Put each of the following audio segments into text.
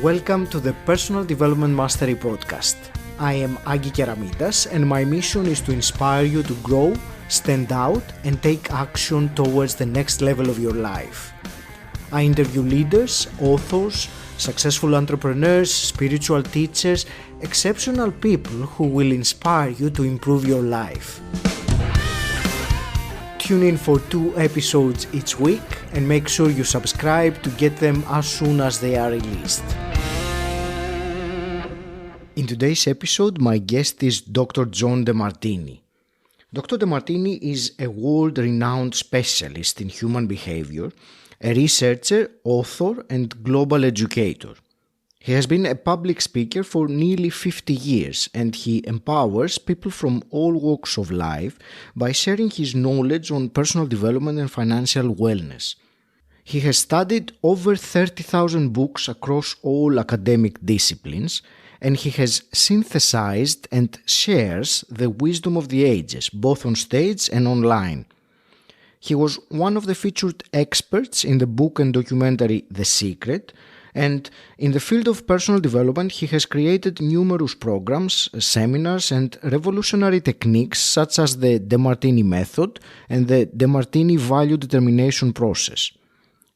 Welcome to the Personal Development Mastery Podcast. I am 𝘁rep𝗲𝗄𝗲 and my mission is to inspire you to grow, stand out, and take action towards the next level of your life. I interview leaders, authors, successful entrepreneurs, spiritual teachers, exceptional people who will inspire you to improve your life. Tune in for 2 episodes each week and make sure you subscribe to get them as soon as they are released. In today's episode, my guest is Dr. John Demartini. Dr. Demartini is a world-renowned specialist in human behavior, a researcher, author, and global educator. He has been a public speaker for nearly 50 years and he empowers people from all walks of life by sharing his knowledge on personal development and financial wellness. He has studied over 30,000 books across all academic disciplines and he has synthesized and shares the wisdom of the ages, both on stage and online. He was one of the featured experts in the book and documentary The Secret, and in the field of personal development, he has created numerous programs, seminars, and revolutionary techniques such as the Demartini method and the Demartini value determination process.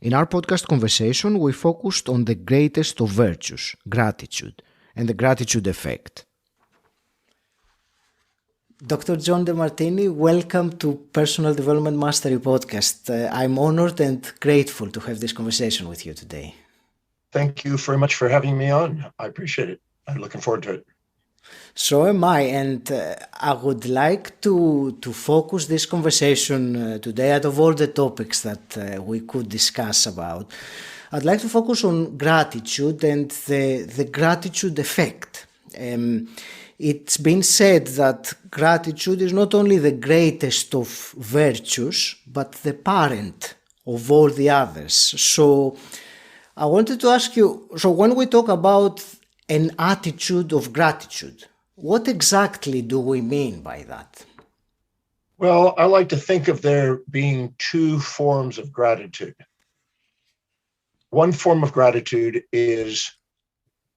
In our podcast conversation, we focused on the greatest of virtues, gratitude, and the gratitude effect. Dr. John Demartini, welcome to Personal Development Mastery Podcast. I'm honored and grateful to have this conversation with you today. Thank you very much for having me on. I appreciate it. I'm looking forward to it. So am I, and I would like to focus this conversation today, out of all the topics that we could discuss about, I'd like to focus on gratitude and the gratitude effect. It's been said that gratitude is not only the greatest of virtues, but the parent of all the others. So I wanted to ask you, so when we talk about an attitude of gratitude, what exactly do we mean by that? Well, I like to think of there being 2 forms of gratitude. One form of gratitude is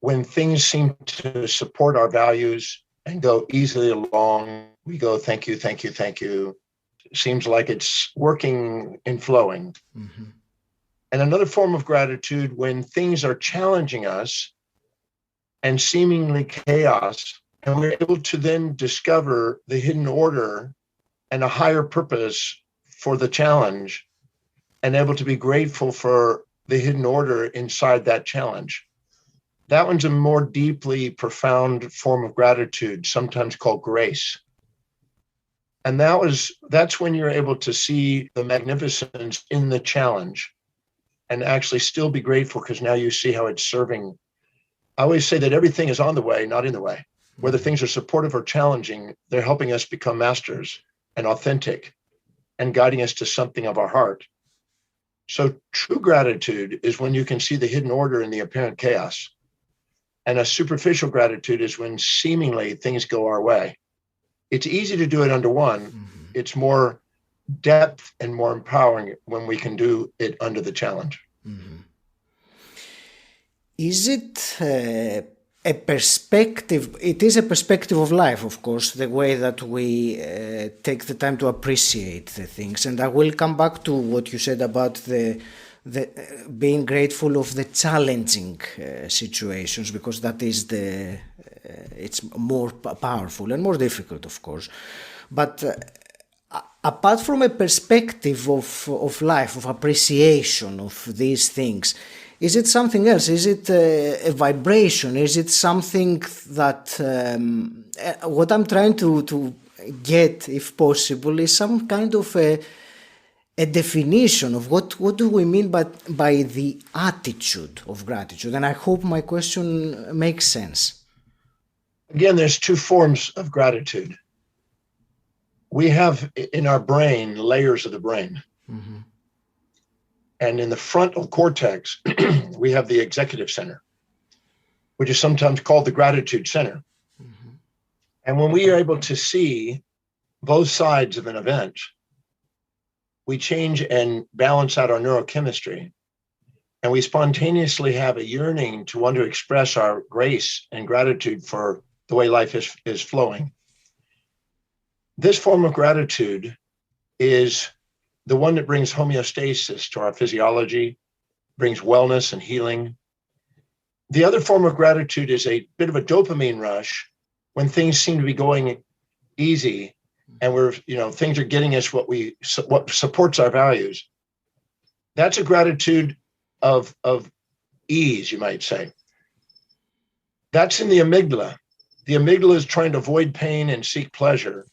when things seem to support our values and go easily along. We go, thank you, thank you, thank you. It seems like it's working and flowing. Mm-hmm. And another form of gratitude when things are challenging us and seemingly chaos, and we're able to then discover the hidden order and a higher purpose for the challenge and able to be grateful for the hidden order inside that challenge. That one's a more deeply profound form of gratitude, sometimes called grace. And that's when you're able to see the magnificence in the challenge and actually still be grateful because now you see how it's serving. I always say that everything is on the way, not in the way. Whether things are supportive or challenging, they're helping us become masters and authentic and guiding us to something of our heart. So true gratitude is when you can see the hidden order in the apparent chaos. And a superficial gratitude is when seemingly things go our way. It's easy to do it under one. Mm-hmm. It's more depth and more empowering when we can do it under the challenge. Mm-hmm. Is it a perspective? It is a perspective of life, of course, the way that we take the time to appreciate the things. And I will come back to what you said about the being grateful of the challenging situations, because that is it's more powerful and more difficult, of course. But apart from a perspective of life, of appreciation of these things, is it something else? Is it a vibration? Is it something that, what I'm trying to get, if possible, is some kind of a definition of what do we mean by the attitude of gratitude? And I hope my question makes sense. Again, there's 2 forms of gratitude. We have in our brain layers of the brain. Mm-hmm. And in the frontal cortex, we have the executive center, which is sometimes called the gratitude center. Mm-hmm. And when we are able to see both sides of an event, we change and balance out our neurochemistry. and we spontaneously have a yearning to want to express our grace and gratitude for the way life is flowing. This form of gratitude is the one that brings homeostasis to our physiology, brings wellness and healing. The other form of gratitude is a bit of a dopamine rush when things seem to be going easy and things are getting us what supports our values. That's a gratitude of ease, you might say. That's in the amygdala. The amygdala is trying to avoid pain and seek pleasure.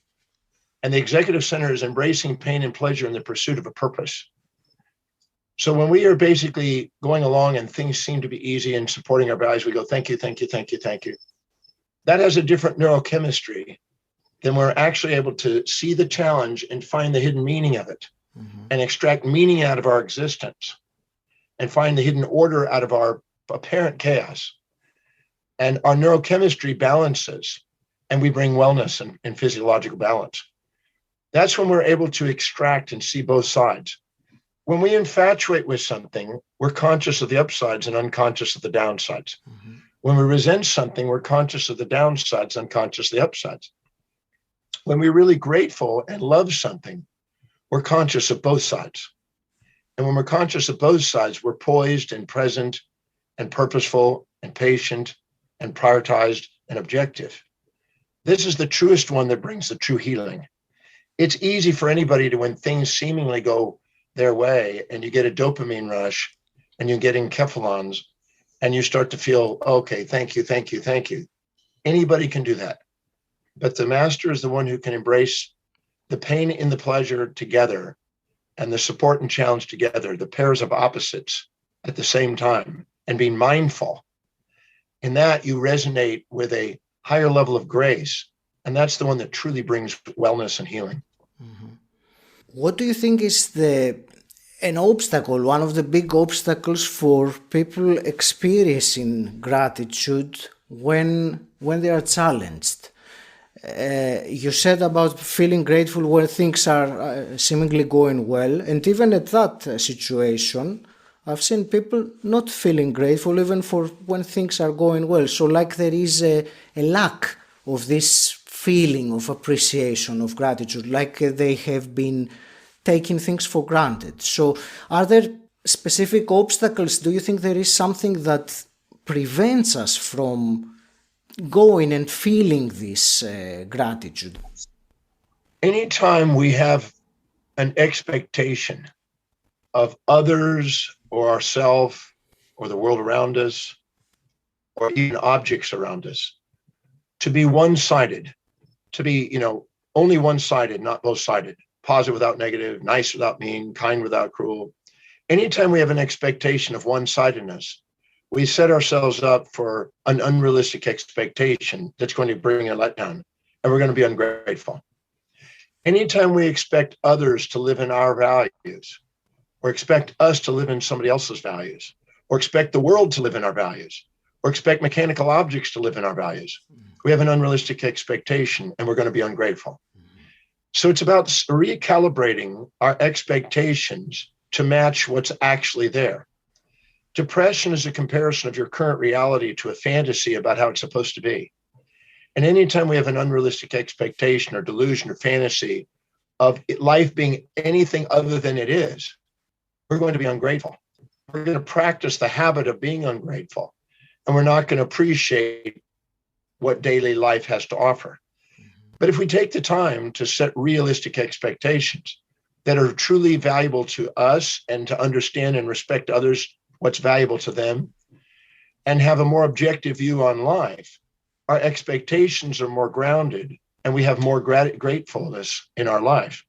And the executive center is embracing pain and pleasure in the pursuit of a purpose. So when we are basically going along and things seem to be easy and supporting our values, we go, thank you, thank you, thank you, thank you. That has a different neurochemistry than we're actually able to see the challenge and find the hidden meaning of it, and extract meaning out of our existence and find the hidden order out of our apparent chaos. And our neurochemistry balances and we bring wellness and physiological balance. That's when we're able to extract and see both sides. When we infatuate with something, we're conscious of the upsides and unconscious of the downsides. When we resent something, we're conscious of the downsides, unconscious of the upsides. When we're really grateful and love something, we're conscious of both sides. And when we're conscious of both sides, we're poised and present and purposeful and patient and prioritized and objective. This is the truest one that brings the true healing. It's easy for anybody to, when things seemingly go their way and you get a dopamine rush and you get 𝘁�ဍ𝗄𝘆𝘀 and you start to feel, okay, thank you, thank you, thank you. Anybody can do that. But the master is the one who can embrace the pain and the pleasure together and the support and challenge together, the pairs of opposites at the same time, and being mindful. In that, you resonate with a higher level of grace. And that's the one that truly brings wellness and healing. What do you think is an obstacle, one of the big obstacles for people experiencing gratitude when they are challenged? You said about feeling grateful when things are seemingly going well, and even at that situation, I've seen people not feeling grateful even for when things are going well. So like there is a lack of this feeling of appreciation, of gratitude, like they have been taking things for granted. So are there specific obstacles? Do you think there is something that prevents us from going and feeling this gratitude? Anytime we have an expectation of others or ourselves or the world around us or even objects around us to be one-sided, to be, only one-sided, not both-sided, positive without negative, nice without mean, kind without cruel. Anytime we have an expectation of one-sidedness, we set ourselves up for an unrealistic expectation that's going to bring a letdown, and we're going to be ungrateful. Anytime we expect others to live in our values, or expect us to live in somebody else's values, or expect the world to live in our values, or expect mechanical objects to live in our values, we have an unrealistic expectation, and we're going to be ungrateful. So it's about recalibrating our expectations to match what's actually there. Depression is a comparison of your current reality to a fantasy about how it's supposed to be. And anytime we have an unrealistic expectation or delusion or fantasy of life being anything other than it is, we're going to be ungrateful. We're going to practice the habit of being ungrateful, and we're not going to appreciate what daily life has to offer. But if we take the time to set realistic expectations that are truly valuable to us and to understand and respect others, what's valuable to them, and have a more objective view on life, our expectations are more grounded and we have more gratefulness in our life.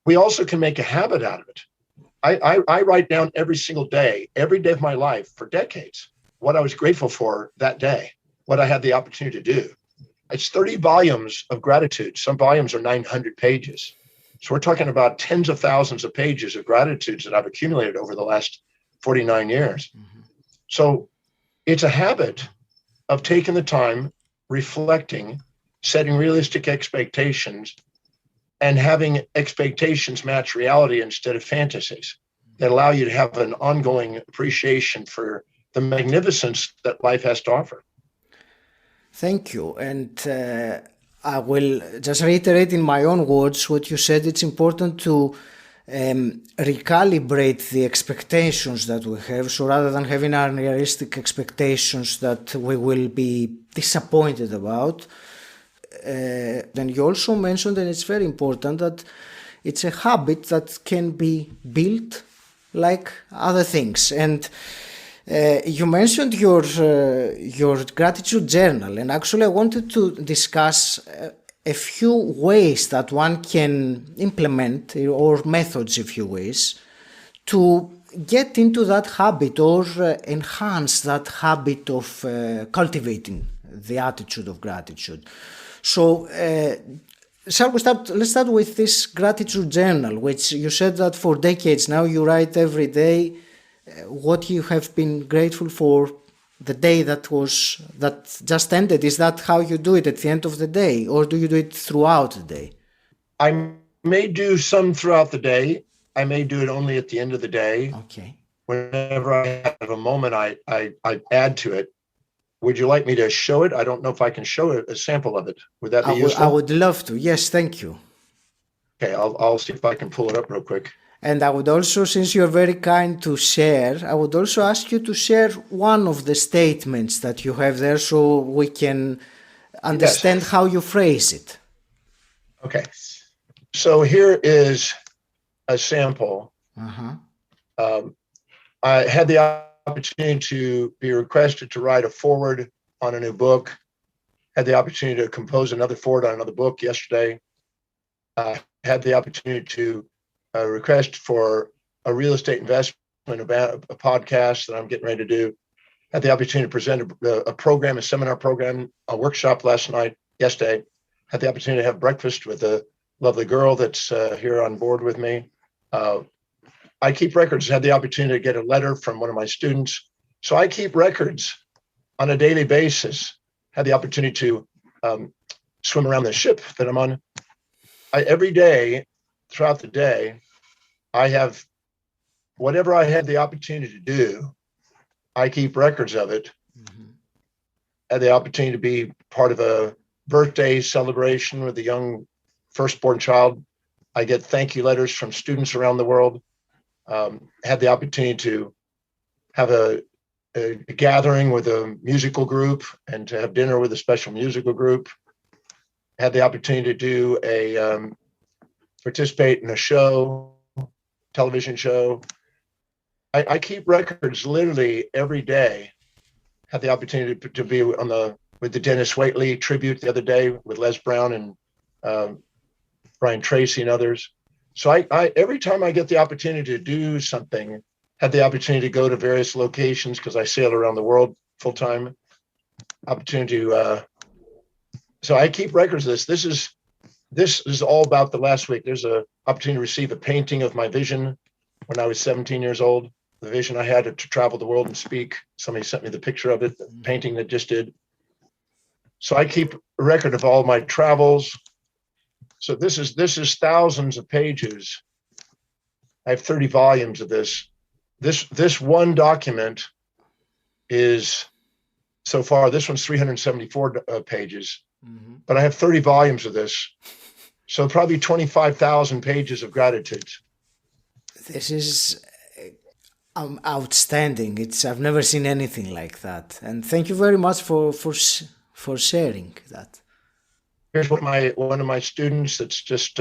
We also can make a habit out of it. I write down every single day, every day of my life for decades, what I was grateful for that day, what I had the opportunity to do. It's 30 volumes of gratitude. Some volumes are 900 pages. So we're talking about tens of thousands of pages of gratitudes that I've accumulated over the last 49 years. So it's a habit of taking the time, reflecting, setting realistic expectations, and having expectations match reality instead of fantasies. that allow you to have an ongoing appreciation for the magnificence that life has to offer. Thank you. And I will just reiterate in my own words what you said. It's important to recalibrate the expectations that we have. So rather than having unrealistic expectations that we will be disappointed about, then you also mentioned, and it's very important, that it's a habit that can be built like other things. And you mentioned your gratitude journal, and actually I wanted to discuss a few ways that one can implement, or methods, if you wish, to get into that habit or enhance that habit of cultivating the attitude of gratitude. So shall we start? Let's start with this gratitude journal, which you said that for decades now you write every day what you have been grateful for the day that just ended. Is that how you do it at the end of the day, or do you do it throughout the day? I may do some throughout the day. I may do it only at the end of the day. Okay. Whenever I have a moment, I add to it. Would you like me to show it? I don't know if I can show a sample of it. Would that be useful? I would love to. Yes, thank you. Okay, I'll see if I can pull it up real quick. And I would also, since you're very kind to share, I would also ask you to share one of the statements that you have there so we can understand how you phrase it. Okay. So here is a sample. I had the opportunity to be requested to write a foreword on a new book. Had the opportunity to compose another foreword on another book yesterday. Had the opportunity to request for a real estate investment about a podcast that I'm getting ready to do. Had the opportunity to present a program, a seminar program, a workshop yesterday. Had the opportunity to have breakfast with a lovely girl that's here on board with me. I keep records. Had the opportunity to get a letter from one of my students. So I keep records on a daily basis. Had the opportunity to swim around the ship that I'm on. Every day, throughout the day, I have whatever I had the opportunity to do, I keep records of it. Had the opportunity to be part of a birthday celebration with a young firstborn child. I get thank you letters from students around the world. Had the opportunity to have a gathering with a musical group and to have dinner with a special musical group. Had the opportunity to do participate in a show, television show. I keep records literally every day. Had the opportunity to be with the Dennis Waitley tribute the other day with Les Brown and Brian Tracy and others. So I every time I get the opportunity to do something, had the opportunity to go to various locations because I sail around the world full time. Opportunity to so I keep records of this. This is all about the last week. There's an opportunity to receive a painting of my vision when I was 17 years old. The vision I had to travel the world and speak. Somebody sent me the picture of it, the painting that just did. So I keep a record of all my travels. So this is thousands of pages. I have 30 volumes of this. This one document is, so far, this one's 374 pages. But I have 30 volumes of this. So probably 25,000 pages of gratitude. This is outstanding. I've never seen anything like that. And thank you very much for sharing that. Here's one of my students that's just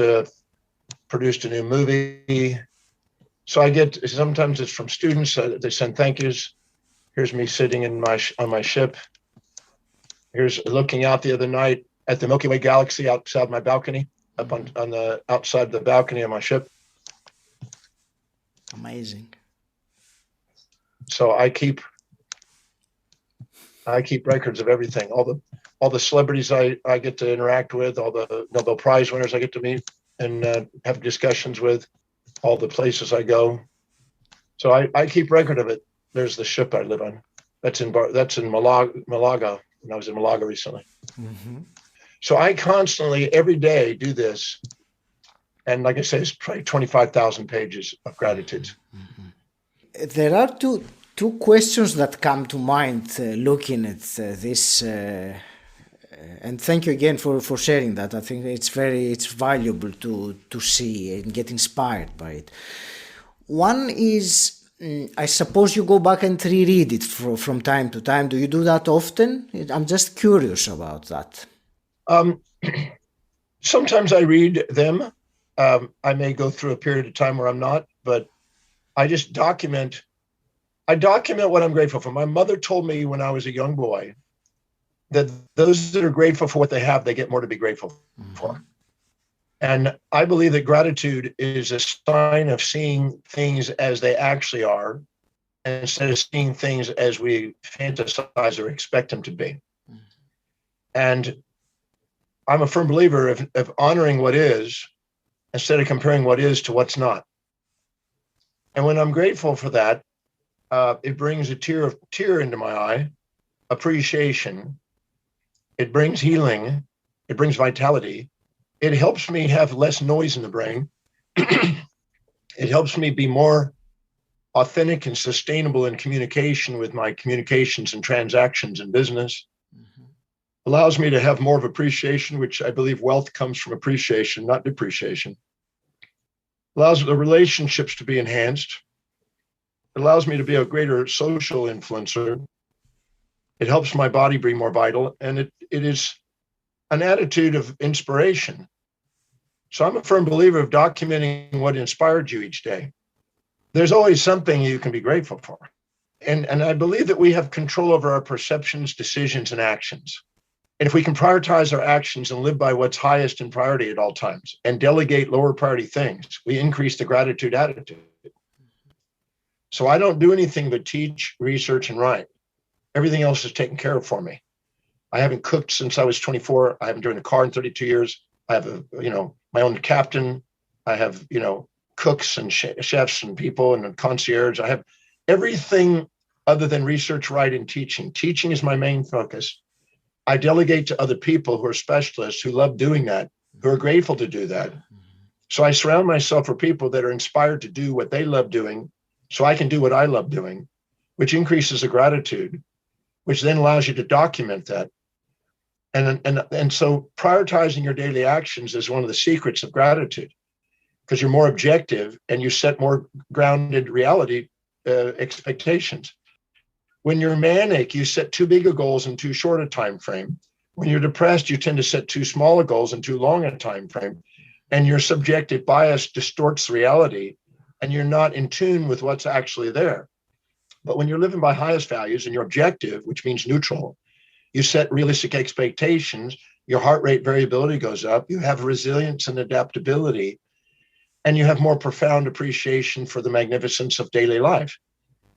produced a new movie. So I get, sometimes it's from students, they send thank yous. Here's me sitting on my ship. Here's looking out the other night at the Milky Way galaxy outside my balcony, up on the outside the balcony of my ship. Amazing. So I keep records of everything. All the celebrities I get to interact with, all the Nobel Prize winners I get to meet and have discussions with, all the places I go. So I keep record of it. There's the ship I live on. That's in Malaga. When I was in Malaga recently. So I constantly, every day, do this. And like I say, it's probably 25,000 pages of gratitude. There are two questions that come to mind looking at this, and thank you again for sharing that. I think it's valuable to see and get inspired by it. One is, I suppose you go back and reread it from time to time. Do you do that often? I'm just curious about that. Sometimes I read them. I may go through a period of time where I'm not, but I just document. I document what I'm grateful for. My mother told me when I was a young boy that those that are grateful for what they have, they get more to be grateful for. And I believe that gratitude is a sign of seeing things as they actually are, instead of seeing things as we fantasize or expect them to be. And I'm a firm believer of honoring what is instead of comparing what is to what's not. And when I'm grateful for that, it brings a tear into my eye, appreciation. It brings healing. It brings vitality. It helps me have less noise in the brain. It helps me be more authentic and sustainable in communication with my communications and transactions in business. Allows me to have more of appreciation, which I believe wealth comes from appreciation, not depreciation. Allows the relationships to be enhanced. It allows me to be a greater social influencer. It helps my body be more vital, and it is an attitude of inspiration. So I'm a firm believer of documenting what inspired you each day. There's always something you can be grateful for. And I believe that we have control over our perceptions, decisions, and actions. And if we can prioritize our actions and live by what's highest in priority at all times and delegate lower priority things, we increase the gratitude attitude. So I don't do anything but teach, research, and write. Everything else is taken care of for me. I haven't cooked since I was 24. I haven't driven a car in 32 years. I have my own captain. I have, cooks and chefs and people and a concierge. I have everything other than research, write, and teaching. Teaching is my main focus. I delegate to other people who are specialists, who love doing that, who are grateful to do that. So I surround myself with people that are inspired to do what they love doing, so I can do what I love doing, which increases the gratitude, which then allows you to document that. And so prioritizing your daily actions is one of the secrets of gratitude, because you're more objective and you set more grounded reality expectations. When you're manic, you set too big of goals in too short a time frame. When you're depressed, you tend to set too small of goals in too long a time frame. And your subjective bias distorts reality, and you're not in tune with what's actually there. But when you're living by highest values and you're objective, which means neutral, you set realistic expectations, your heart rate variability goes up, you have resilience and adaptability, and you have more profound appreciation for the magnificence of daily life.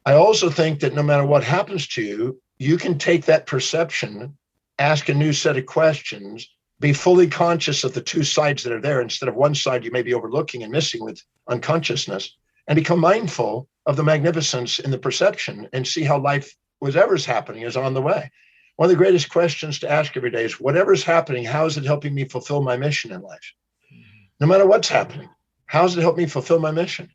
I also think that no matter what happens to you, you can take that perception, ask a new set of questions, be fully conscious of the two sides that are there instead of one side you may be overlooking and missing with unconsciousness, and become mindful of the magnificence in the perception and see how life, whatever's happening, is on the way. One of the greatest questions to ask every day is, whatever's happening, how is it helping me fulfill my mission in life? No matter what's happening, how does it help me fulfill my mission?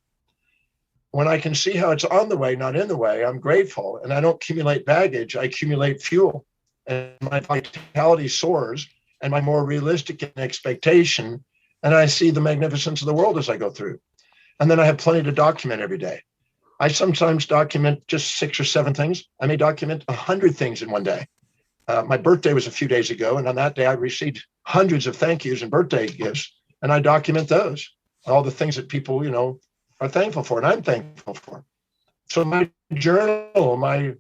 When I can see how it's on the way, not in the way, I'm grateful, and I don't accumulate baggage, I accumulate fuel, and my vitality soars, and my more realistic expectation, and I see the magnificence of the world as I go through. And then I have plenty to document every day. I sometimes document just 6 or 7 things. I may document 100 things in one day. My birthday was a few days ago, and on that day I received hundreds of thank yous and birthday gifts, and I document those, all the things that people, are thankful for, and I'm thankful for. So my journal, my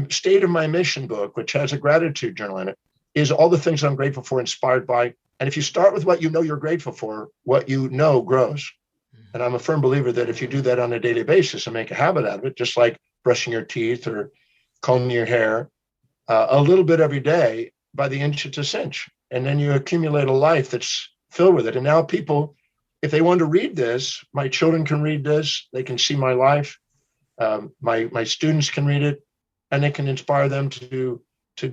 state of my mission book, which has a gratitude journal in it, is all the things I'm grateful for, inspired by. And if you start with what you know you're grateful for, what you know grows. And I'm a firm believer that if you do that on a daily basis and make a habit out of it, just like brushing your teeth or combing your hair, a little bit every day, by the inch it's a cinch. And then you accumulate a life that's filled with it. And now people, if they want to read this, my children can read this, they can see my life, my students can read it, and it can inspire them to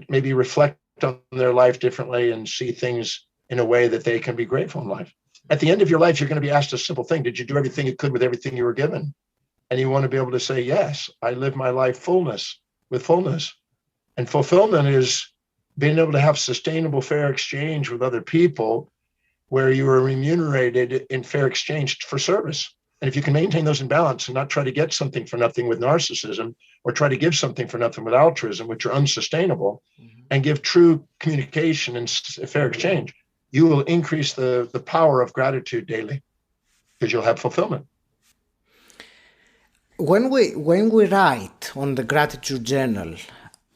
maybe reflect on their life differently and see things in a way that they can be grateful in life. At the end of your life, you're going to be asked a simple thing. Did you do everything you could with everything you were given? And you want to be able to say, yes, I live my life with fullness. And fulfillment is being able to have sustainable, fair exchange with other people where you are remunerated in fair exchange for service. And if you can maintain those in balance and not try to get something for nothing with narcissism, or try to give something for nothing with altruism, which are unsustainable, and give true communication and fair exchange, you will increase the power of gratitude daily because you'll have fulfillment. When we write on the gratitude journal,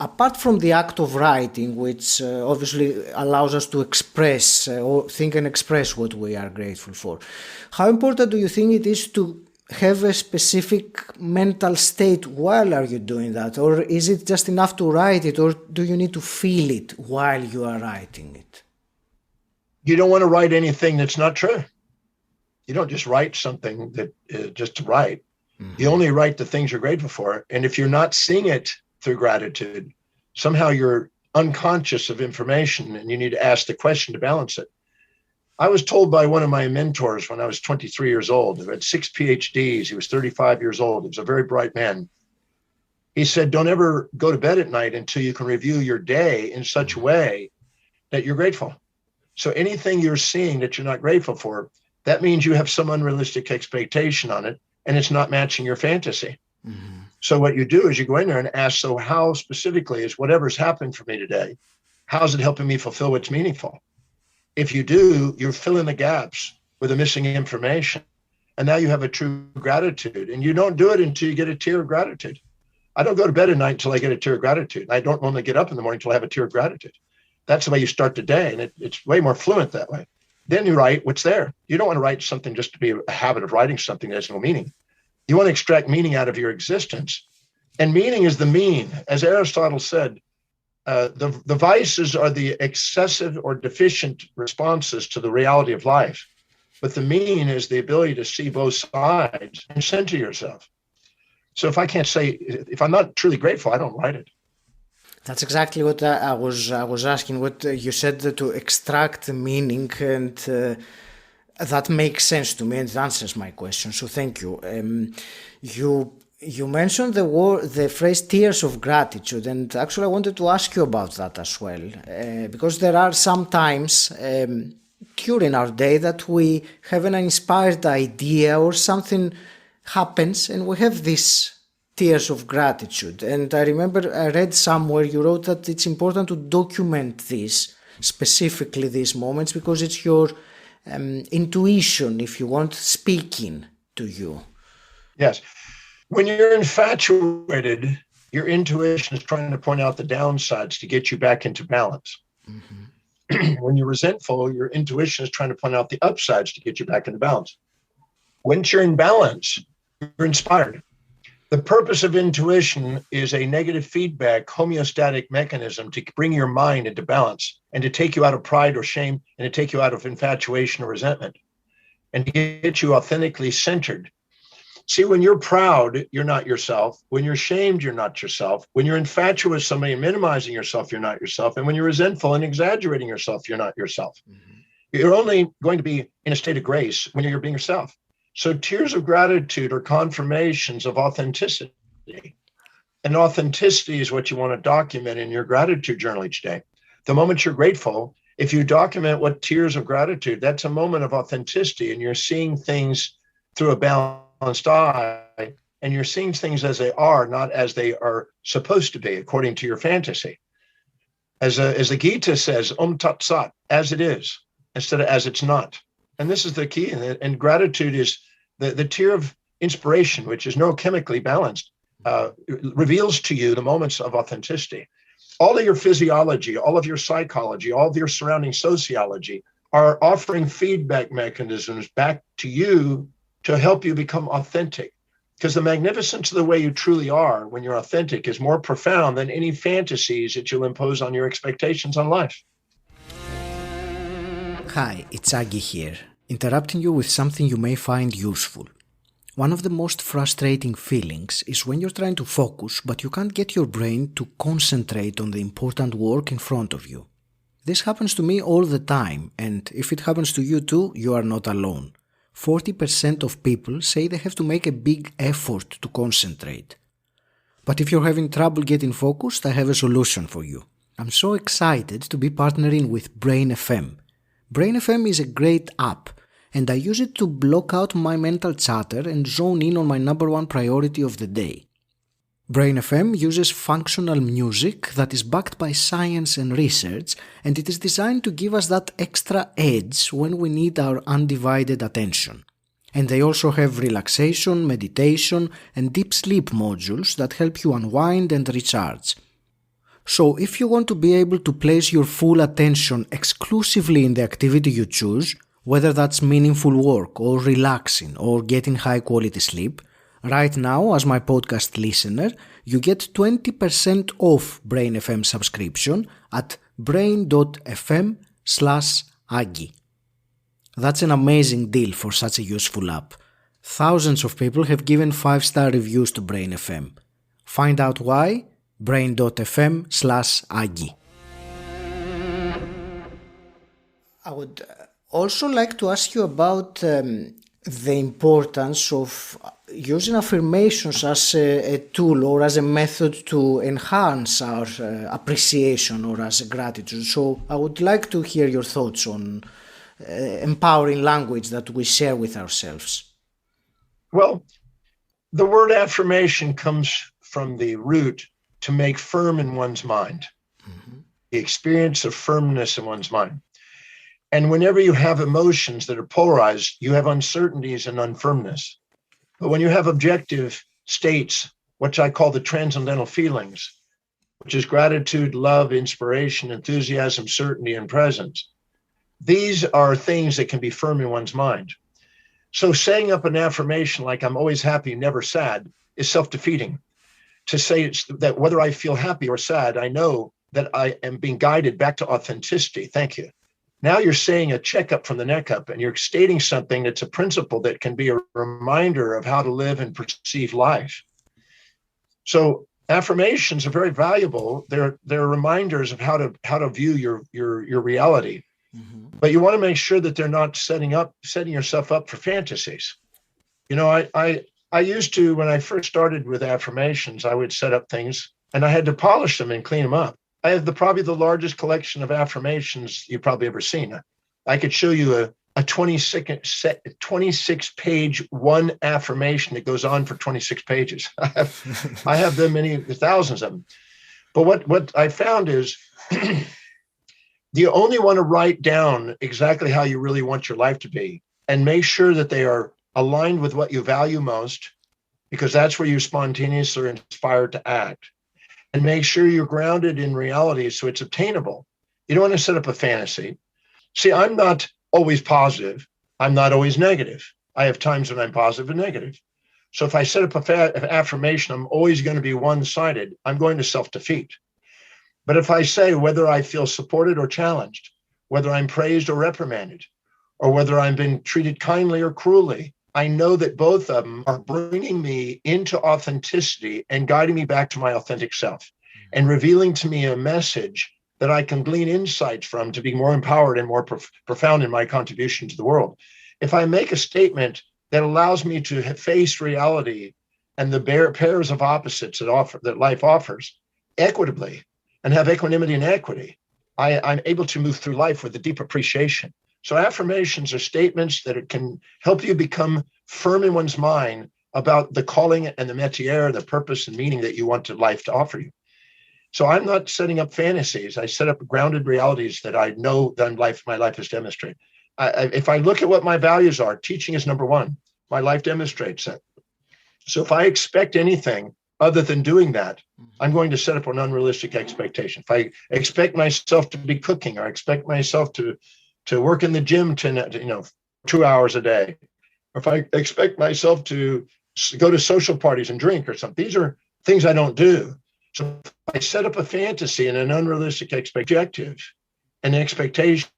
apart from the act of writing, which obviously allows us to express or think and express what we are grateful for, how important do you think it is to have a specific mental state while are you doing that? Or is it just enough to write it, or do you need to feel it while you are writing it? You don't want to write anything that's not true. You don't just write something that just to write. Mm-hmm. You only write the things you're grateful for. And if you're not seeing it through gratitude, somehow you're unconscious of information and you need to ask the question to balance it. I was told by one of my mentors when I was 23 years old, who had 6 PhDs, he was 35 years old, he was a very bright man. He said, don't ever go to bed at night until you can review your day in such a way that you're grateful. So anything you're seeing that you're not grateful for, that means you have some unrealistic expectation on it and it's not matching your fantasy. Mm-hmm. So what you do is you go in there and ask, so how specifically is whatever's happened for me today, how is it helping me fulfill what's meaningful? If you do, you're filling the gaps with the missing information. And now you have a true gratitude. And you don't do it until you get a tear of gratitude. I don't go to bed at night until I get a tear of gratitude. I don't normally get up in the morning until I have a tear of gratitude. That's the way you start the day. And it's way more fluent that way. Then you write what's there. You don't want to write something just to be a habit of writing something that has no meaning. You want to extract meaning out of your existence. And meaning is the mean. As Aristotle said, the vices are the excessive or deficient responses to the reality of life. But the mean is the ability to see both sides and center yourself. So if I can't say, if I'm not truly grateful, I don't write it. That's exactly what I was asking, what you said, to extract the meaning, and that makes sense to me and answers my question. So thank you. You mentioned the phrase tears of gratitude, and actually I wanted to ask you about that as well, because there are some times during our day that we have an inspired idea or something happens and we have this tears of gratitude. And I remember I read somewhere you wrote that it's important to document this, specifically these moments, because it's your intuition, if you want, speaking to you. Yes. When you're infatuated, your intuition is trying to point out the downsides to get you back into balance. Mm-hmm. When you're resentful, your intuition is trying to point out the upsides to get you back into balance. Once you're in balance, you're inspired. The purpose of intuition is a negative feedback homeostatic mechanism to bring your mind into balance and to take you out of pride or shame and to take you out of infatuation or resentment and to get you authentically centered. See, when you're proud, you're not yourself. When you're shamed, you're not yourself. When you're infatuous with somebody and minimizing yourself, you're not yourself. And when you're resentful and exaggerating yourself, you're not yourself. Mm-hmm. You're only going to be in a state of grace when you're being yourself. So tears of gratitude are confirmations of authenticity. And authenticity is what you want to document in your gratitude journal each day. The moment you're grateful, if you document what tears of gratitude, that's a moment of authenticity, and you're seeing things through a balanced eye, and you're seeing things as they are, not as they are supposed to be, according to your fantasy. As the Gita says, Tat Sat, as it is, instead of as it's not. And this is the key. And gratitude is the tear of inspiration, which is neurochemically balanced, reveals to you the moments of authenticity. All of your physiology, all of your psychology, all of your surrounding sociology are offering feedback mechanisms back to you to help you become authentic. Because the magnificence of the way you truly are when you're authentic is more profound than any fantasies that you'll impose on your expectations on life. Hi, it's Aggie here, interrupting you with something you may find useful. One of the most frustrating feelings is when you're trying to focus, but you can't get your brain to concentrate on the important work in front of you. This happens to me all the time, and if it happens to you too, you are not alone. 40% of people say they have to make a big effort to concentrate. But if you're having trouble getting focused, I have a solution for you. I'm so excited to be partnering with Brain FM. Brain FM is a great app, and I use it to block out my mental chatter and zone in on my number one priority of the day. Brain FM uses functional music that is backed by science and research, and it is designed to give us that extra edge when we need our undivided attention. And they also have relaxation, meditation, and deep sleep modules that help you unwind and recharge. So if you want to be able to place your full attention exclusively in the activity you choose, whether that's meaningful work or relaxing or getting high quality sleep, right now, as my podcast listener, you get 20% off Brain FM subscription at brain.fm/Aggie. That's an amazing deal for such a useful app. Thousands of people have given 5-star reviews to Brain FM. Find out why? brain.fm/Aggie. I would also like to ask you about the importance of using affirmations as a tool or as a method to enhance our appreciation or as a gratitude. So I would like to hear your thoughts on empowering language that we share with ourselves. Well, the word affirmation comes from the root to make firm in one's mind, the experience of firmness in one's mind. And whenever you have emotions that are polarized, you have uncertainties and unfirmness. But when you have objective states, which I call the transcendental feelings, which is gratitude, love, inspiration, enthusiasm, certainty, and presence, these are things that can be firm in one's mind. So saying up an affirmation like I'm always happy, never sad is self-defeating. To say it's that whether I feel happy or sad, I know that I am being guided back to authenticity. Thank you. Now you're saying a checkup from the neck up, and you're stating something that's a principle that can be a reminder of how to live and perceive life. So affirmations are very valuable. They're reminders of how to view your reality. But you want to make sure that they're not setting yourself up for fantasies. You know, I used to, when I first started with affirmations, I would set up things and I had to polish them and clean them up. I have probably the largest collection of affirmations you've probably ever seen. I could show you a 26 page one affirmation that goes on for 26 pages. I have them thousands of them. But what I found is you only want to write down exactly how you really want your life to be and make sure that they are aligned with what you value most, because that's where you spontaneously are inspired to act. And make sure you're grounded in reality so it's obtainable. You don't want to set up a fantasy. See, I'm not always positive. I'm not always negative. I have times when I'm positive and negative. So if I set up an affirmation, I'm always going to be one-sided. I'm going to self-defeat. But if I say whether I feel supported or challenged, whether I'm praised or reprimanded, or whether I'm being treated kindly or cruelly, I know that both of them are bringing me into authenticity and guiding me back to my authentic self and revealing to me a message that I can glean insights from to be more empowered and more profound in my contribution to the world. If I make a statement that allows me to face reality and the pairs of opposites that life offers equitably and have equanimity and equity, I'm able to move through life with a deep appreciation. So affirmations are statements that it can help you become firm in one's mind about the calling and the métier, the purpose and meaning that you want life to offer you. So I'm not setting up fantasies. I set up grounded realities that I know that my life has demonstrated. If I look at what my values are, teaching is number one. My life demonstrates that. So if I expect anything other than doing that, I'm going to set up an unrealistic expectation. If I expect myself to be cooking, or I expect myself to work in the gym 2 hours a day, or if I expect myself to go to social parties and drink or something, these are things I don't do. So if I set up a fantasy and an unrealistic objective and expectations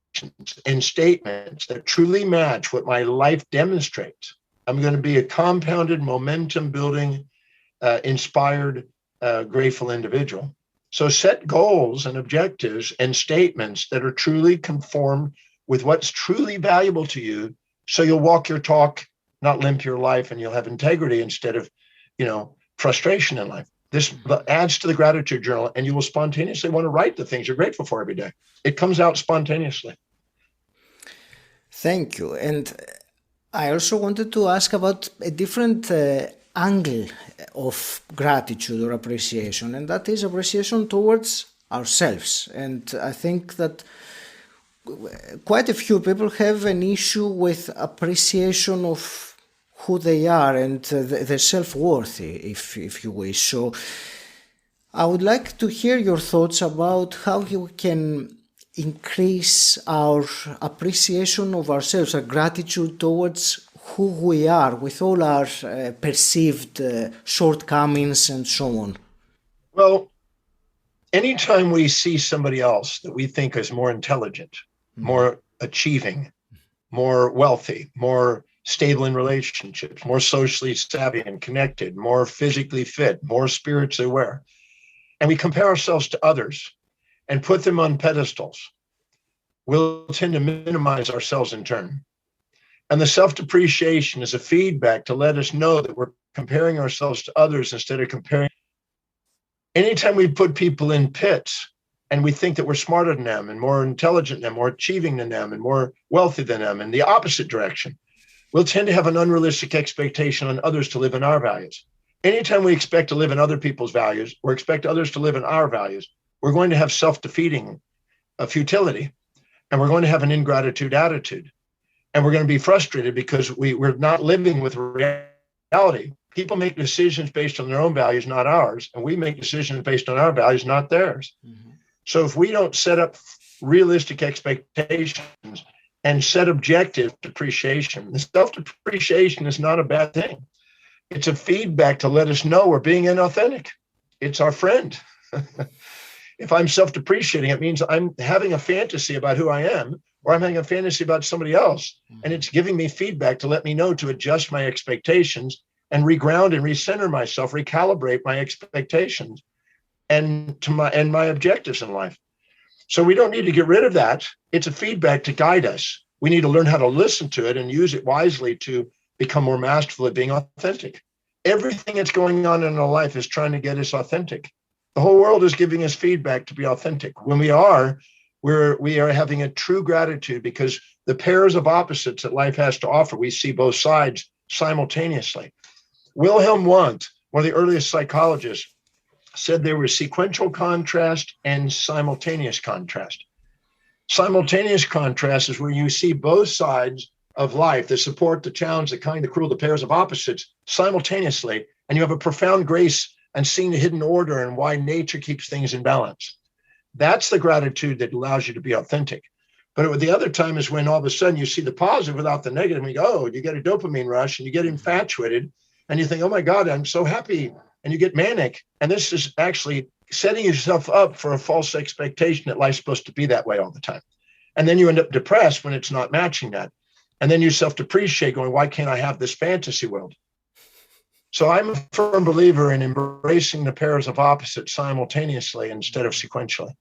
and statements that truly match what my life demonstrates, I'm going to be a compounded, momentum building, inspired, grateful individual. So set goals and objectives and statements that are truly conformed with what's truly valuable to you So you'll walk your talk, not limp your life, and you'll have integrity instead of, frustration in life. This adds to the gratitude journal, and you will spontaneously want to write the things you're grateful for every day. It comes out spontaneously. Thank you. And I also wanted to ask about a different angle of gratitude or appreciation, and that is appreciation towards ourselves. And I think that quite a few people have an issue with appreciation of who they are and their self-worth, if you wish. So I would like to hear your thoughts about how you can increase our appreciation of ourselves, our gratitude towards who we are with all our perceived shortcomings and so on. Well, anytime we see somebody else that we think is more intelligent, more achieving, more wealthy, more stable in relationships, more socially savvy and connected, more physically fit, more spiritually aware, and we compare ourselves to others and put them on pedestals, we'll tend to minimize ourselves in turn. And the self-depreciation is a feedback to let us know that we're comparing ourselves to others instead of comparing. Anytime we put people in pits and we think that we're smarter than them and more intelligent than them, more achieving than them and more wealthy than them in the opposite direction, we'll tend to have an unrealistic expectation on others to live in our values. Anytime we expect to live in other people's values or expect others to live in our values, we're going to have self-defeating futility, and we're going to have an ingratitude attitude. And we're going to be frustrated because we're not living with reality. People make decisions based on their own values, not ours. And we make decisions based on our values, not theirs. Mm-hmm. So if we don't set up realistic expectations and set objective depreciation, the self-depreciation is not a bad thing. It's a feedback to let us know we're being inauthentic. It's our friend. If I'm self-depreciating, it means I'm having a fantasy about who I am, or I'm having a fantasy about somebody else. And it's giving me feedback to let me know to adjust my expectations and reground and recenter myself, recalibrate my expectations and my objectives in life. So we don't need to get rid of that. It's a feedback to guide us. We need to learn how to listen to it and use it wisely to become more masterful at being authentic. Everything that's going on in our life is trying to get us authentic. The whole world is giving us feedback to be authentic. When we are having a true gratitude because the pairs of opposites that life has to offer, we see both sides simultaneously. Wilhelm Wundt, one of the earliest psychologists, said there was sequential contrast and simultaneous contrast. Simultaneous contrast is where you see both sides of life, the support, the challenge, the kind, the cruel, the pairs of opposites simultaneously, and you have a profound grace and seeing the hidden order and why nature keeps things in balance. That's the gratitude that allows you to be authentic. But the other time is when all of a sudden you see the positive without the negative, and you go, oh, you get a dopamine rush and you get infatuated and you think, oh my God, I'm so happy. And you get manic. And this is actually setting yourself up for a false expectation that life's supposed to be that way all the time. And then you end up depressed when it's not matching that. And then you self-depreciate going, why can't I have this fantasy world? So I'm a firm believer in embracing the pairs of opposites simultaneously instead of sequentially.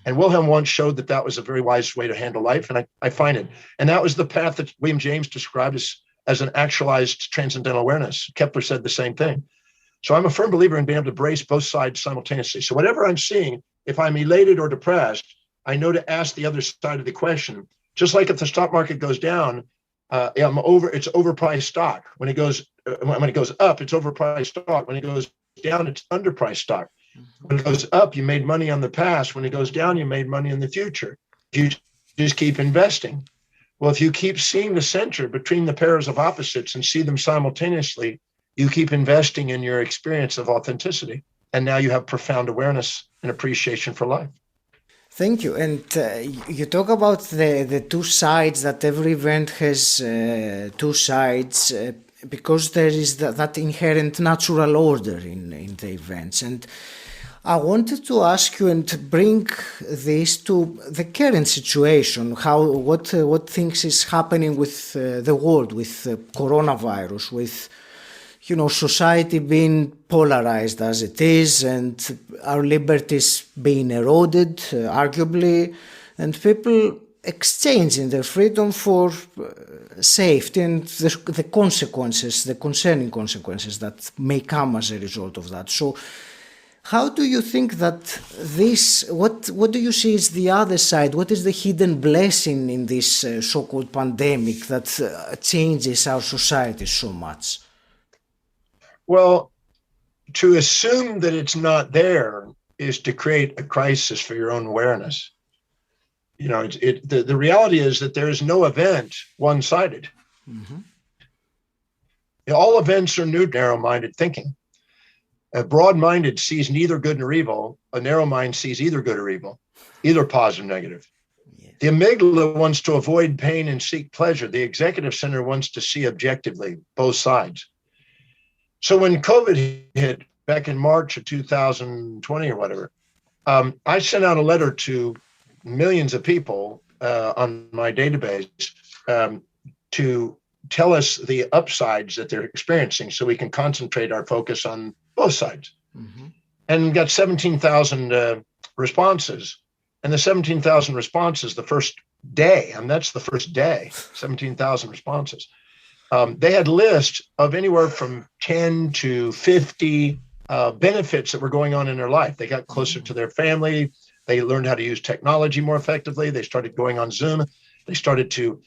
And Wilhelm Wundt showed that that was a very wise way to handle life. And I find it. And that was the path that William James described as an actualized transcendental awareness. Kepler said the same thing. So I'm a firm believer in being able to embrace both sides simultaneously. So whatever I'm seeing, if I'm elated or depressed, I know to ask the other side of the question. Just like if the stock market goes down, it's overpriced stock. When it goes up, it's overpriced stock. When it goes down, it's underpriced stock. When it goes up, you made money on the past. When it goes down, you made money in the future. You just keep investing. Well, if you keep seeing the center between the pairs of opposites and see them simultaneously, you keep investing in your experience of authenticity. And now you have profound awareness and appreciation for life. Thank you. And you talk about the two sides, that every event has two sides because there is that inherent natural order in the events. And I wanted to ask you and bring this to the current situation, what things is happening with the world, with coronavirus, with society being polarized as it is, and our liberties being eroded, arguably, and people exchanging their freedom for safety and the consequences, the concerning consequences that may come as a result of that. So how do you think that this, what do you see is the other side? What is the hidden blessing in this so-called pandemic that changes our society so much? Well, to assume that it's not there is to create a crisis for your own awareness. You know, the reality is that there is no event one-sided. Mm-hmm. All events are new, narrow-minded thinking. A broad-minded sees neither good nor evil. A narrow mind sees either good or evil, either positive or negative. Yes. The amygdala wants to avoid pain and seek pleasure. The executive center wants to see objectively, both sides. So when COVID hit back in March of 2020 or whatever, I sent out a letter to millions of people on my database to tell us the upsides that they're experiencing so we can concentrate our focus on both sides. Mm-hmm. And got 17,000 responses. And the 17,000 responses the first day, and that's the first day, 17,000 responses. They had lists of anywhere from 10 to 50 benefits that were going on in their life. They got closer to their family. They learned how to use technology more effectively. They started going on Zoom. They started to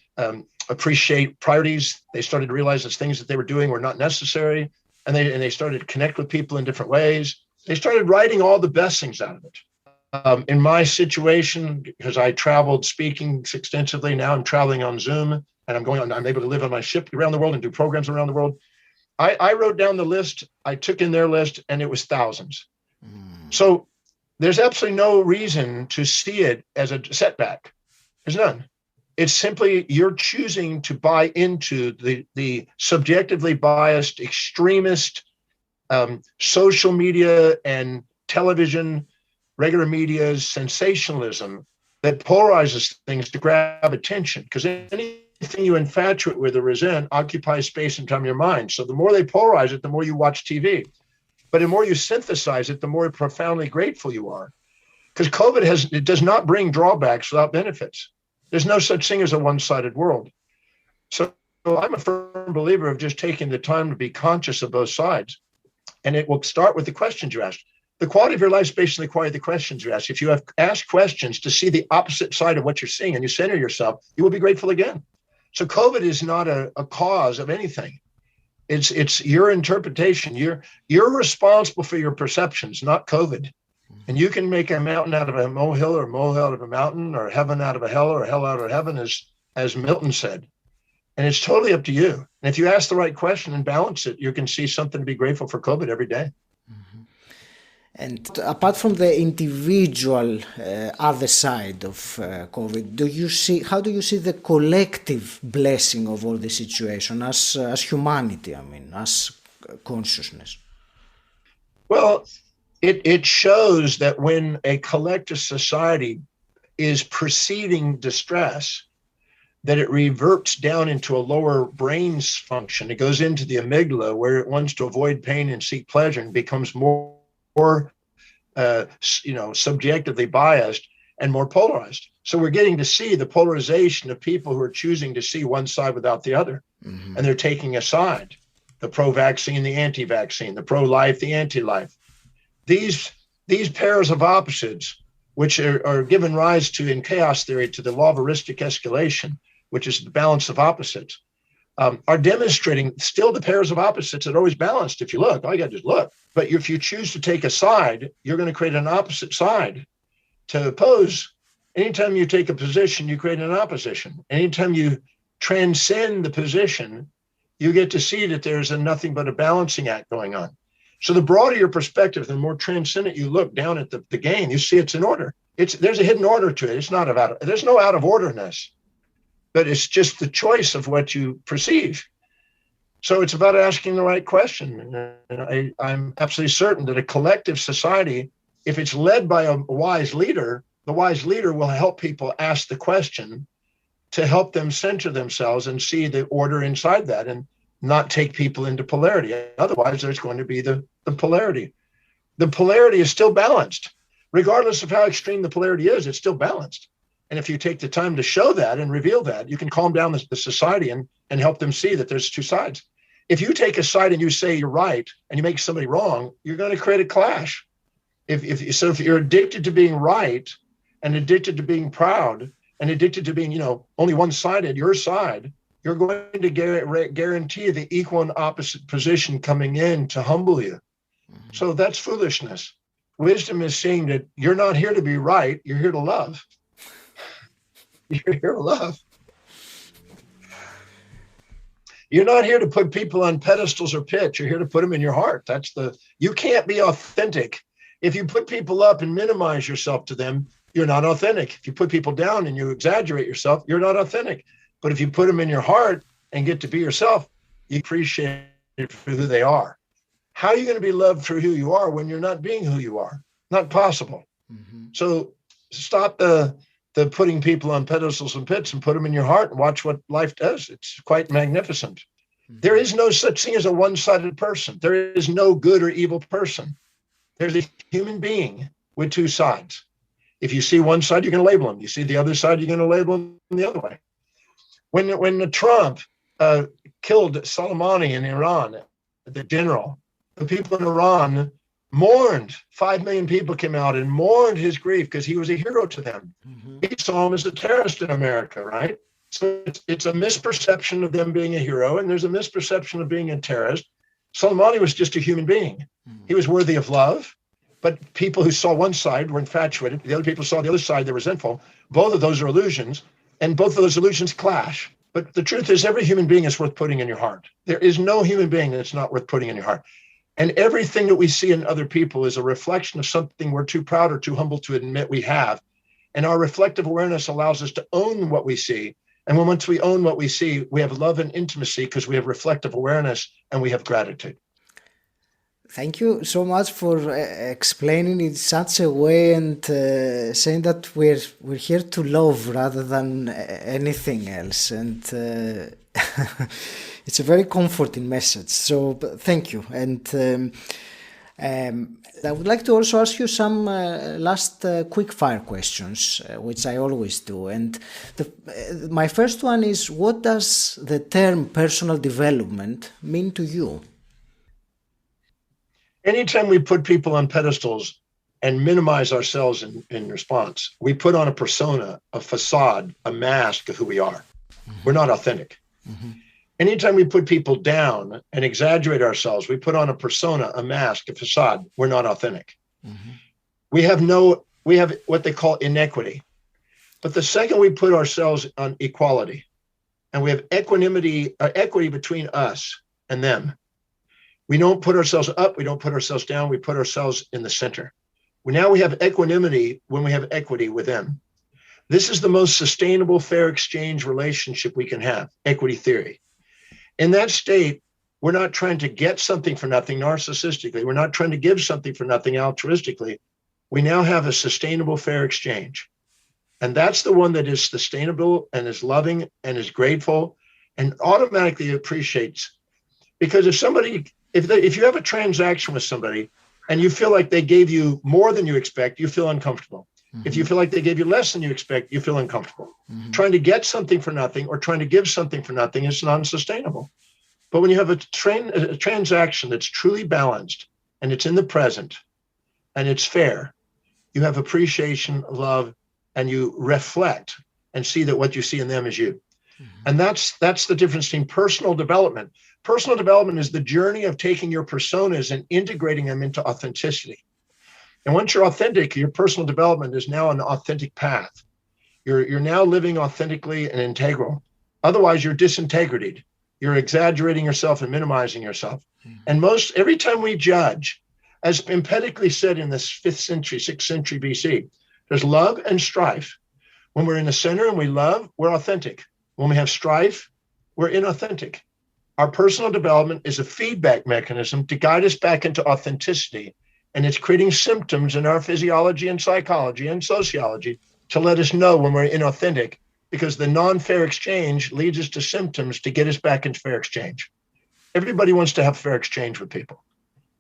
appreciate priorities. They started to realize that things that they were doing were not necessary. And they started to connect with people in different ways. They started writing all the best things out of it. In my situation, because I traveled speaking extensively, now I'm traveling on Zoom and I'm able to live on my ship around the world and do programs around the world. I wrote down the list, I took in their list, and it was thousands. So there's absolutely no reason to see it as a setback. There's none. It's simply you're choosing to buy into the subjectively biased, extremist social media and television, regular media's sensationalism that polarizes things to grab attention. Because anything you infatuate with or resent occupies space and time in your mind. So the more they polarize it, the more you watch TV. But the more you synthesize it, the more profoundly grateful you are. Because COVID does not bring drawbacks without benefits. There's no such thing as a one-sided world. So I'm a firm believer of just taking the time to be conscious of both sides. And it will start with the questions you ask. The quality of your life is based on the quality of the questions you ask. If you have asked questions to see the opposite side of what you're seeing and you center yourself, you will be grateful again. So COVID is not a cause of anything. It's your interpretation. You're responsible for your perceptions, not COVID. And you can make a mountain out of a molehill or a molehill out of a mountain or heaven out of a hell or a hell out of heaven, as Milton said. And it's totally up to you. And if you ask the right question and balance it, you can see something to be grateful for COVID every day. Mm-hmm. And apart from the individual other side of COVID, how do you see the collective blessing of all this situation as humanity, as consciousness? Well, it shows that when a collective society is perceiving distress, that it reverts down into a lower brain's function. It goes into the amygdala where it wants to avoid pain and seek pleasure and becomes more subjectively biased and more polarized. So we're getting to see the polarization of people who are choosing to see one side without the other. Mm-hmm. And they're taking a side, the pro-vaccine, the anti-vaccine, the pro-life, the anti-life. These pairs of opposites, which are given rise to in chaos theory to the law of heuristic escalation, which is the balance of opposites, are demonstrating still the pairs of opposites that are always balanced. If you look, all you got to do is look. But if you choose to take a side, you're going to create an opposite side to oppose. Anytime you take a position, you create an opposition. Anytime you transcend the position, you get to see that there's nothing but a balancing act going on. So the broader your perspective, the more transcendent you look down at the game, you see it's in order. There's a hidden order to it. It's not there's no out of orderness, but it's just the choice of what you perceive. So it's about asking the right question. And I'm absolutely certain that a collective society, if it's led by a wise leader, the wise leader will help people ask the question to help them center themselves and see the order inside that and not take people into polarity. Otherwise, there's going to be the polarity. The polarity is still balanced. Regardless of how extreme the polarity is, it's still balanced. And if you take the time to show that and reveal that, you can calm down the society and help them see that there's two sides. If you take a side and you say you're right and you make somebody wrong, you're going to create a clash. If you're addicted to being right and addicted to being proud and addicted to being, only one-sided, your side, you're going to guarantee the equal and opposite position coming in to humble you. Mm-hmm. So that's foolishness. Wisdom is saying that you're not here to be right. You're here to love. You're here to love. You're not here to put people on pedestals or pits. You're here to put them in your heart. You can't be authentic. If you put people up and minimize yourself to them, you're not authentic. If you put people down and you exaggerate yourself, you're not authentic. But if you put them in your heart and get to be yourself, you appreciate it for who they are. How are you going to be loved for who you are when you're not being who you are? Not possible. Mm-hmm. So stop the putting people on pedestals and pits and put them in your heart and watch what life does. It's quite magnificent. Mm-hmm. There is no such thing as a one-sided person. There is no good or evil person. There's a human being with two sides. If you see one side, you're going to label them. You see the other side, you're going to label them the other way. When Trump killed Soleimani in Iran, the general, the people in Iran mourned. 5 million people came out and mourned his grief because he was a hero to them. Mm-hmm. He saw him as a terrorist in America, right? So it's a misperception of them being a hero, and there's a misperception of being a terrorist. Soleimani was just a human being. Mm-hmm. He was worthy of love, but people who saw one side were infatuated. The other people saw the other side, they're resentful. Both of those are illusions. And both of those illusions clash. But the truth is, every human being is worth putting in your heart. There is no human being that's not worth putting in your heart. And everything that we see in other people is a reflection of something we're too proud or too humble to admit we have. And our reflective awareness allows us to own what we see. And once we own what we see, we have love and intimacy because we have reflective awareness and we have gratitude. Thank you so much for explaining it in such a way and saying that we're here to love rather than anything else. And it's a very comforting message. So thank you. And I would like to also ask you some last quick fire questions, which I always do. And my first one is, what does the term personal development mean to you? Anytime we put people on pedestals and minimize ourselves in response, we put on a persona, a facade, a mask of who we are. Mm-hmm. We're not authentic. Mm-hmm. Anytime we put people down and exaggerate ourselves, we put on a persona, a mask, a facade. We're not authentic. Mm-hmm. We have what they call inequity. But the second we put ourselves on equality and we have equity between us and them, we don't put ourselves up, we don't put ourselves down, we put ourselves in the center. Now we have equanimity when we have equity with them. This is the most sustainable fair exchange relationship we can have, equity theory. In that state, we're not trying to get something for nothing narcissistically. We're not trying to give something for nothing altruistically. We now have a sustainable fair exchange. And that's the one that is sustainable and is loving and is grateful and automatically appreciates. Because if you have a transaction with somebody and you feel like they gave you more than you expect, you feel uncomfortable. Mm-hmm. If you feel like they gave you less than you expect, you feel uncomfortable. Mm-hmm. Trying to get something for nothing or trying to give something for nothing is non-sustainable. But when you have a transaction that's truly balanced and it's in the present and it's fair, you have appreciation, love, and you reflect and see that what you see in them is you. Mm-hmm. And that's the difference between personal development. Personal development is the journey of taking your personas and integrating them into authenticity. And once you're authentic, your personal development is now an authentic path. You're now living authentically and integral. Otherwise, you're disintegrated. You're exaggerating yourself and minimizing yourself. Mm-hmm. And every time we judge, as emphatically said in the 5th century, 6th century BC, there's love and strife. When we're in the center and we love, we're authentic. When we have strife, we're inauthentic. Our personal development is a feedback mechanism to guide us back into authenticity. And it's creating symptoms in our physiology and psychology and sociology to let us know when we're inauthentic, because the non-fair exchange leads us to symptoms to get us back into fair exchange. Everybody wants to have fair exchange with people.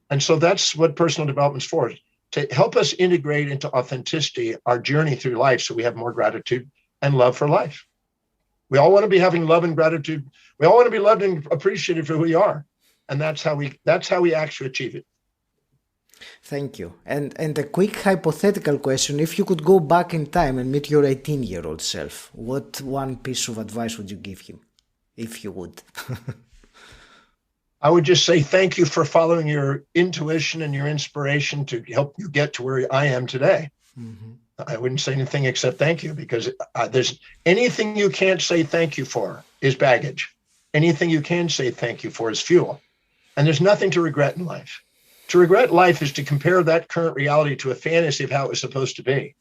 And so that's what personal development is for, to help us integrate into authenticity our journey through life so we have more gratitude and love for life. We all want to be having love and gratitude. We all want to be loved and appreciated for who we are. And that's how we actually achieve it. Thank you. And a quick hypothetical question. If you could go back in time and meet your 18-year-old self, what one piece of advice would you give him, if you would? I would just say thank you for following your intuition and your inspiration to help you get to where I am today. Mm-hmm. I wouldn't say anything except thank you, because there's anything you can't say thank you for is baggage. Anything you can say thank you for is fuel. And there's nothing to regret in life. To regret life is to compare that current reality to a fantasy of how it was supposed to be.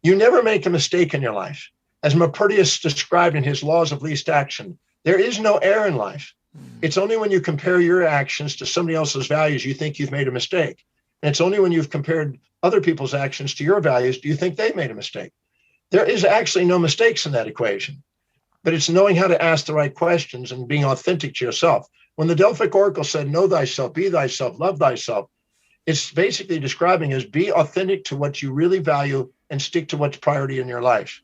You never make a mistake in your life. As 𝘁McCarthy described in his laws of least action, there is no error in life. It's only when you compare your actions to somebody else's values you think you've made a mistake. And it's only when you've compared other people's actions to your values do you think they've made a mistake. There is actually no mistakes in that equation, but it's knowing how to ask the right questions and being authentic to yourself. When the Delphic Oracle said, know thyself, be thyself, love thyself, it's basically describing as be authentic to what you really value and stick to what's priority in your life.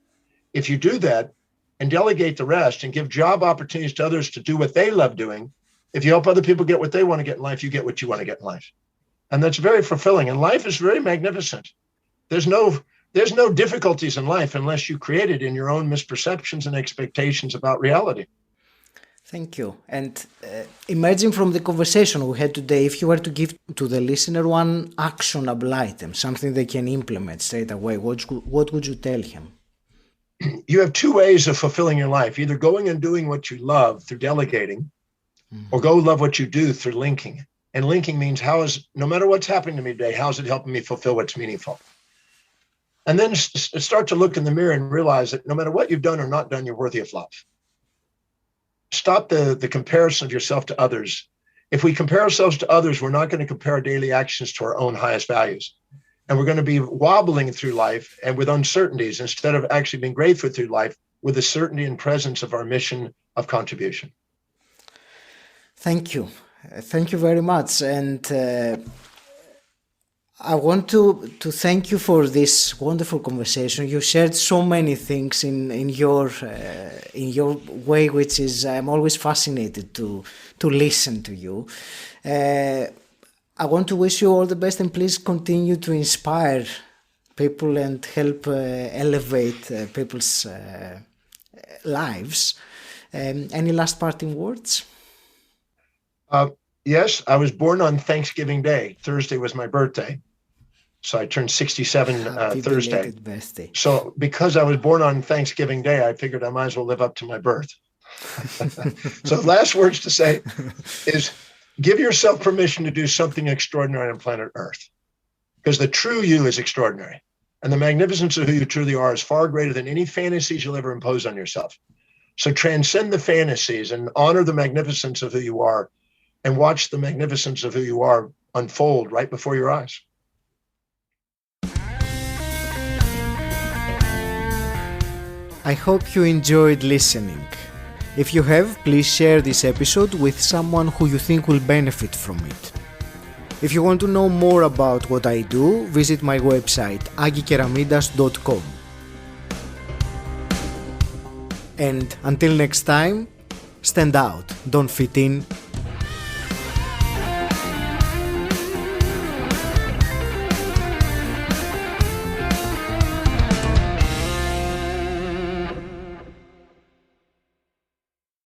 If you do that and delegate the rest and give job opportunities to others to do what they love doing, if you help other people get what they want to get in life, you get what you want to get in life. And that's very fulfilling. And life is very magnificent. There's no difficulties in life unless you create it in your own misperceptions and expectations about reality. Thank you. And emerging from the conversation we had today, if you were to give to the listener one actionable item, something they can implement straight away, what would you tell him? You have two ways of fulfilling your life, either going and doing what you love through delegating, or go love what you do through linking. And linking means no matter what's happening to me today, how's it helping me fulfill what's meaningful? And then start to look in the mirror and realize that no matter what you've done or not done, you're worthy of love. Stop the comparison of yourself to others. If we compare ourselves to others, we're not going to compare our daily actions to our own highest values. And we're going to be wobbling through life and with uncertainties instead of actually being grateful through life with the certainty and presence of our mission of contribution. Thank you. Thank you very much. And I want to thank you for this wonderful conversation. You shared so many things in your way, which is I'm always fascinated to listen to you. I want to wish you all the best, and please continue to inspire people and help elevate people's lives. Any last parting words? Yes, I was born on Thanksgiving Day. Thursday was my birthday. So I turned 67 Thursday. Birthday. So because I was born on Thanksgiving Day, I figured I might as well live up to my birth. So last words to say is give yourself permission to do something extraordinary on planet Earth. Because the true you is extraordinary. And the magnificence of who you truly are is far greater than any fantasies you'll ever impose on yourself. So transcend the fantasies and honor the magnificence of who you are, and watch the magnificence of who you are unfold right before your eyes. I hope you enjoyed listening. If you have, please share this episode with someone who you think will benefit from it. If you want to know more about what I do, visit my website 𝘁McCarthy.com. And until next time, stand out, don't fit in,